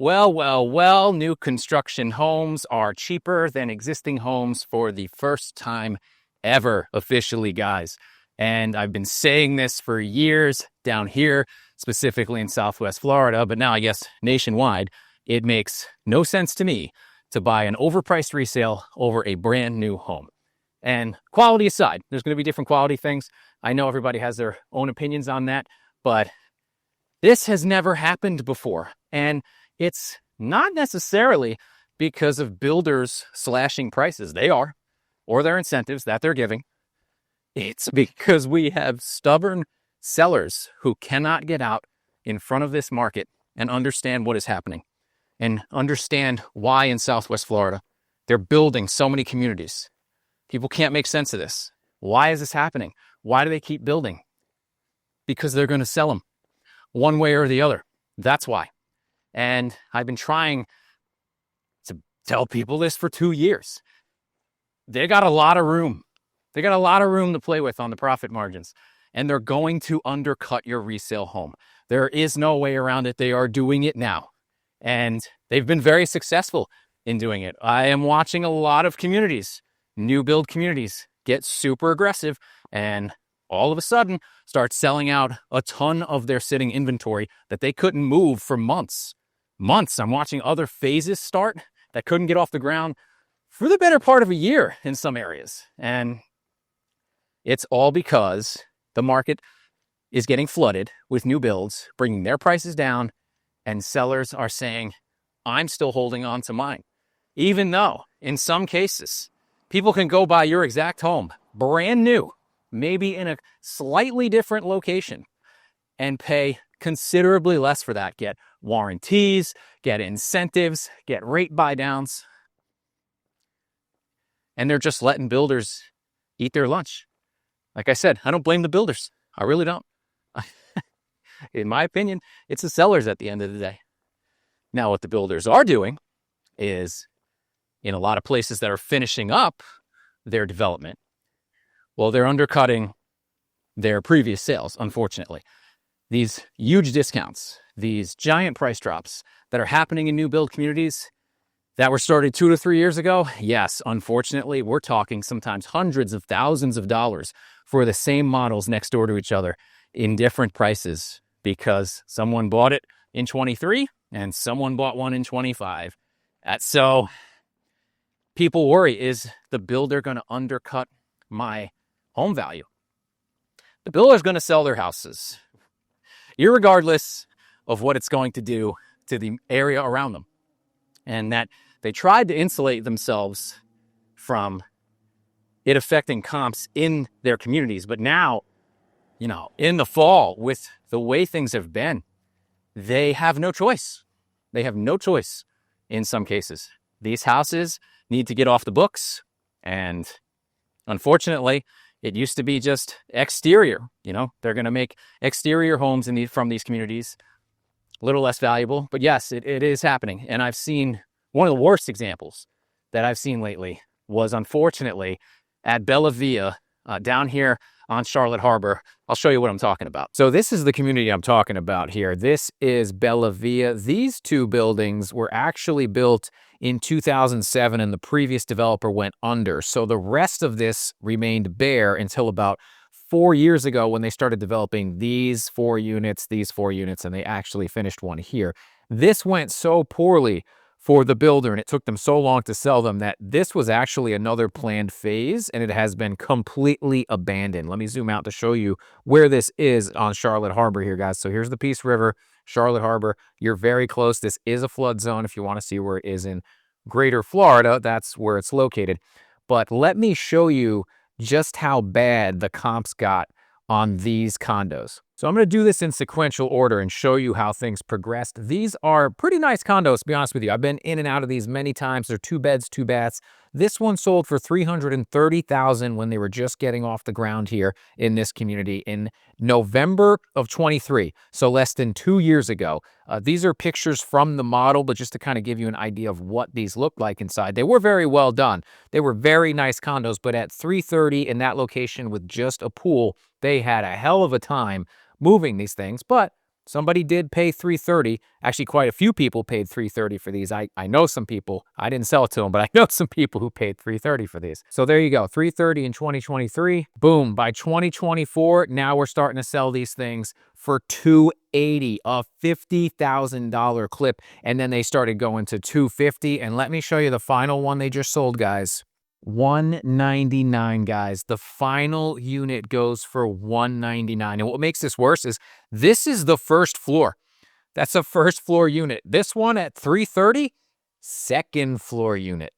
Well, new construction homes are cheaper than existing homes for the first time ever, officially, guys. And I've been saying this for years down here, specifically in Southwest Florida, but now I guess nationwide, it makes no sense to me to buy an overpriced resale over a brand new home. And quality aside, there's going to be different quality things. I know everybody has their own opinions on that, but this has never happened before. And it's not necessarily because of builders slashing prices. They are, or their incentives that they're giving. It's because we have stubborn sellers who cannot get out in front of this market and understand what is happening and understand why in Southwest Florida they're building so many communities. People can't make sense of this. Why is this happening? Why do they keep building? Because they're going to sell them one way or the other. That's why. And I've been trying to tell people this for 2 years. They got a lot of room. They got a lot of room to play with on the profit margins, and they're going to undercut your resale home. There is no way around it. They are doing it now, and they've been very successful in doing it. I am watching a lot of communities, new build communities, get super aggressive and all of a sudden start selling out a ton of their sitting inventory that they couldn't move for months. I'm watching other phases start that couldn't get off the ground for the better part of a year in some areas. And it's all because the market is getting flooded with new builds, bringing their prices down, and sellers are saying, I'm still holding on to mine. Even though, in some cases, people can go buy your exact home, brand new, maybe in a slightly different location, and pay considerably less for that. Get warranties, get incentives, get rate buy downs. And they're just letting builders eat their lunch. Like I said, I don't blame the builders. I really don't. In my opinion, it's the sellers at the end of the day. Now, what the builders are doing is, in a lot of places that are finishing up their development, well, they're undercutting their previous sales, unfortunately. These huge discounts, these giant price drops that are happening in new build communities that were started 2 to 3 years ago, yes, unfortunately, we're talking sometimes hundreds of thousands of dollars for the same models next door to each other in different prices because someone bought it in 23 and someone bought one in 25. So people worry, is the builder going to undercut my home value? The builder's going to sell their houses, irregardless of what it's going to do to the area around them. And that they tried to insulate themselves from it affecting comps in their communities. But now, in the fall, with the way things have been, they have no choice. They have no choice in some cases. These houses need to get off the books. And unfortunately, it used to be just exterior. They're going to make exterior homes from these communities a little less valuable. But yes, it is happening. And I've seen one of the worst examples that I've seen lately was, unfortunately, at Bella Via down here on Charlotte Harbor. I'll show you what I'm talking about. So this is the community I'm talking about here. This is Bella Via. These two buildings were actually built in 2007 and the previous developer went under. So the rest of this remained bare until about 4 years ago when they started developing these 4 units, and they actually finished one here. This went so poorly for the builder and it took them so long to sell them that this was actually another planned phase and it has been completely abandoned. Let me zoom out to show you where this is on Charlotte Harbor here, guys. So here's the Peace River, Charlotte Harbor. You're very close. This is a flood zone. If you want to see where it is in Greater Florida, that's where it's located. But let me show you just how bad the comps got on these condos. So I'm going to do this in sequential order and show you how things progressed. These are pretty nice condos, to be honest with you. I've been in and out of these many times. They're 2 beds, 2 baths. This one sold for $330,000 when they were just getting off the ground here in this community in November of 23. So less than 2 years ago. These are pictures from the model, but just to kind of give you an idea of what these look like inside. They were very well done. They were very nice condos, but at $330,000 in that location with just a pool, they had a hell of a time moving these things, but Somebody did pay $330. Actually, quite a few people paid $330 for these. I know some people. I didn't sell it to them, but I know some people who paid $330 for these. So there you go, $330 in 2023. Boom, by 2024, now we're starting to sell these things for $280, a $50,000 clip. And then they started going to $250. And let me show you the final one they just sold, guys. $199, guys. The final unit goes for $199. And what makes this worse is this is the first floor. That's a first floor unit. This one at $330, second floor unit.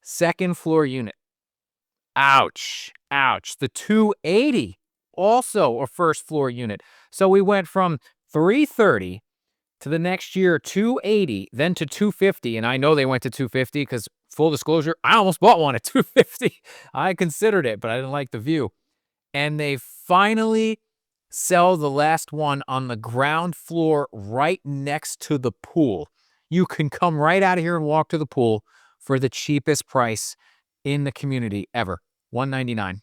Second floor unit. Ouch. Ouch. The $280, also a first floor unit. So we went from $330 to the next year $280, then to $250. And I know they went to $250 because, full disclosure, I almost bought one at $250. I considered it, but I didn't like the view. And they finally sell the last one on the ground floor right next to the pool. You can come right out of here and walk to the pool for the cheapest price in the community ever. $199.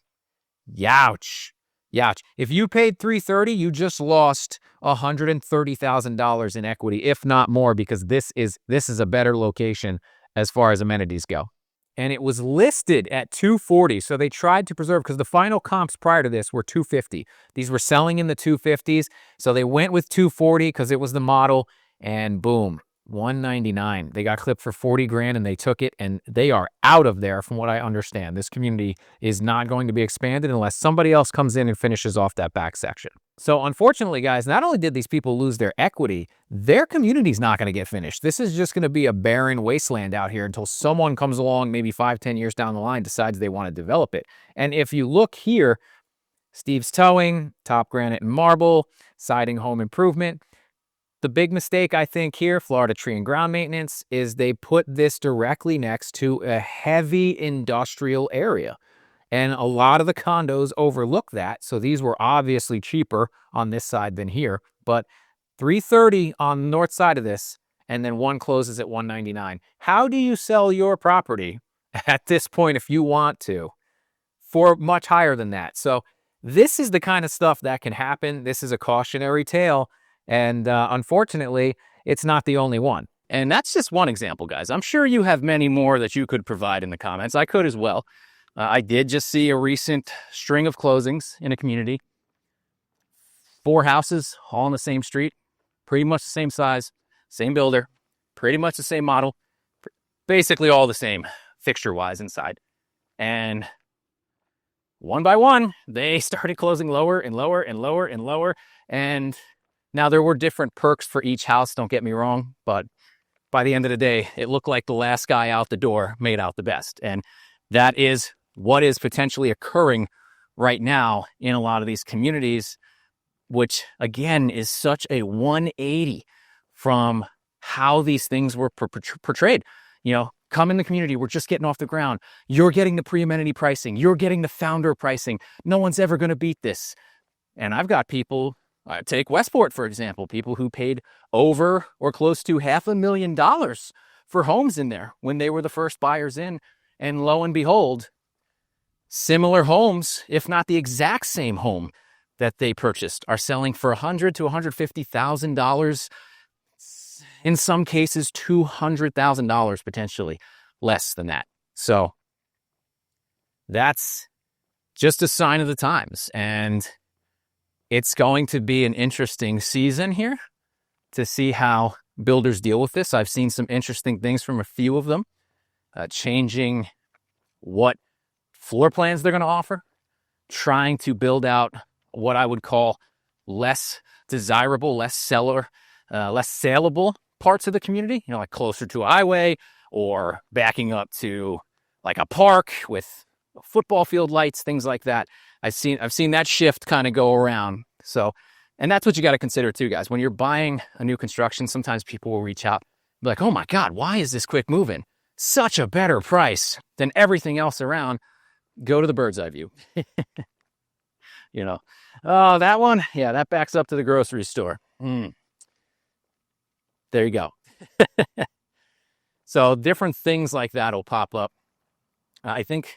Youch. Youch. If you paid $330, you just lost $130,000 in equity, if not more, because this is a better location as far as amenities go. And it was listed at $240. So they tried to preserve, because the final comps prior to this were $250. These were selling in the $250s. So they went with $240 because it was the model, and boom, $199. They got clipped for $40,000 and they took it, and they are out of there from what I understand. This community is not going to be expanded unless somebody else comes in and finishes off that back section. So unfortunately, guys, not only did these people lose their equity, their community's not going to get finished. This is just going to be a barren wasteland out here until someone comes along, maybe 5-10 years down the line, decides they want to develop it. And if you look here, Steve's Towing, Top Granite and Marble, Siding Home Improvement. The big mistake, I think, here, Florida Tree and Ground Maintenance, is they put this directly next to a heavy industrial area. And a lot of the condos overlook that, so these were obviously cheaper on this side than here. But $330 on the north side of this, and then one closes at $199. How do you sell your property at this point if you want to for much higher than that? So this is the kind of stuff that can happen. This is a cautionary tale. And unfortunately, it's not the only one. And that's just one example, guys. I'm sure you have many more that you could provide in the comments. I could as well. I did just see a recent string of closings in a community. 4 houses, all on the same street, pretty much the same size, same builder, pretty much the same model, basically all the same fixture-wise inside. And one by one, they started closing lower and lower and lower and lower. And now, there were different perks for each house, don't get me wrong, but by the end of the day, it looked like the last guy out the door made out the best. And that is what is potentially occurring right now in a lot of these communities, which, again, is such a 180 from how these things were portrayed. You know, come in the community, we're just getting off the ground. You're getting the pre-amenity pricing. You're getting the founder pricing. No one's ever going to beat this. And I've got people... take Westport, for example, people who paid over or close to $500,000 for homes in there when they were the first buyers in. And lo and behold, similar homes, if not the exact same home that they purchased, are selling for $100,000 to $150,000. In some cases, $200,000 potentially less than that. So that's just a sign of the times. And it's going to be an interesting season here to see how builders deal with this. I've seen some interesting things from a few of them, changing what floor plans they're going to offer, trying to build out what I would call less desirable, less saleable parts of the community, you know, like closer to a highway or backing up to like a park with football field lights, things like that. I've seen that shift kind of go around. So, and that's what you got to consider too, guys. When you're buying a new construction, sometimes people will reach out and be like, oh my God, why is this quick moving? Such a better price than everything else around. Go to the bird's eye view. You know, oh, that one, yeah, that backs up to the grocery store. There you go. So different things like that will pop up. I think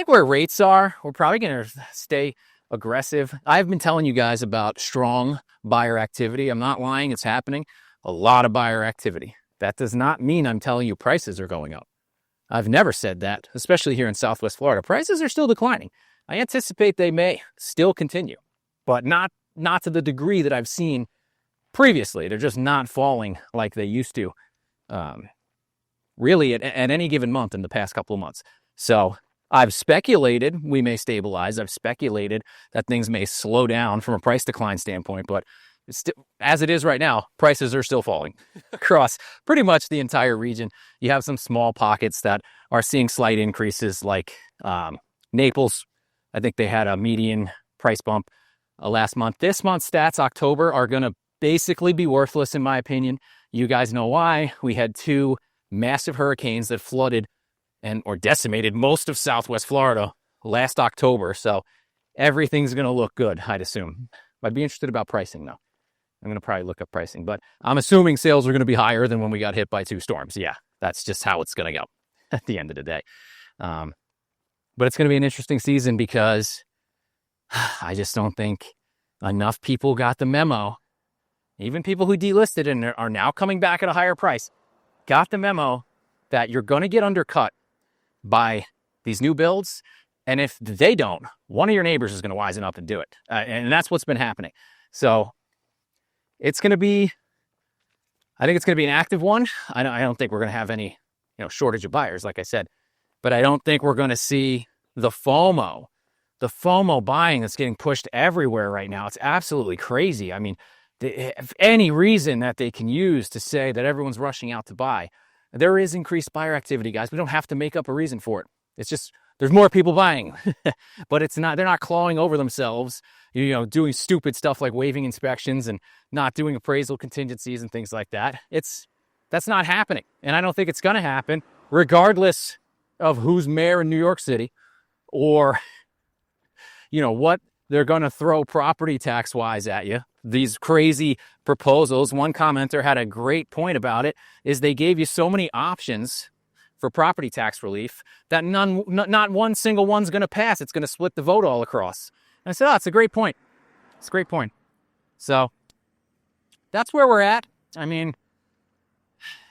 where rates are, we're probably going to stay aggressive. I've been telling you guys about strong buyer activity. I'm not lying, it's happening. A lot of buyer activity. That does not mean I'm telling you prices are going up. I've never said that, especially here in Southwest Florida. Prices are still declining. I anticipate they may still continue, but not to the degree that I've seen previously. They're just not falling like they used to, really at any given month in the past couple of months. So I've speculated we may stabilize. I've speculated that things may slow down from a price decline standpoint, but as it is right now, prices are still falling across pretty much the entire region. You have some small pockets that are seeing slight increases, like Naples. I think they had a median price bump last month. This month's stats, October, are going to basically be worthless in my opinion. You guys know why. We had 2 massive hurricanes that flooded or decimated most of Southwest Florida last October. So everything's going to look good, I'd assume. I'd be interested about pricing though. I'm going to probably look up pricing, but I'm assuming sales are going to be higher than when we got hit by 2 storms. Yeah, that's just how it's going to go at the end of the day. But it's going to be an interesting season because I just don't think enough people got the memo. Even people who delisted and are now coming back at a higher price got the memo that you're going to get undercut by these new builds. And if they don't, one of your neighbors is going to wisen up and do it. And that's what's been happening. So it's going to be, I think it's going to be an active one. I don't think we're going to have any, shortage of buyers, like I said, but I don't think we're going to see the FOMO buying that's getting pushed everywhere right now. It's absolutely crazy. I mean, if any reason that they can use to say that everyone's rushing out to buy, there is increased buyer activity, guys. We don't have to make up a reason for it. It's just, there's more people buying, but they're not clawing over themselves, doing stupid stuff like waiving inspections and not doing appraisal contingencies and things like that. That's not happening. And I don't think it's going to happen regardless of who's mayor in New York City or, what they're going to throw property tax wise at you. These crazy proposals. One commenter had a great point about it, is they gave you so many options for property tax relief that not one single one's going to pass. It's going to split the vote all across. And I said, it's a great point. It's a great point. So that's where we're at. I mean,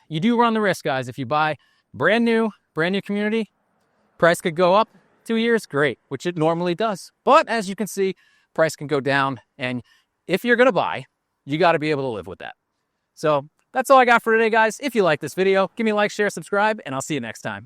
you do run the risk, guys. If you buy brand new community, price could go up 2 years, great, which it normally does. But as you can see, price can go down. And if you're going to buy, you got to be able to live with that. So that's all I got for today, guys. If you like this video, give me a like, share, subscribe, and I'll see you next time.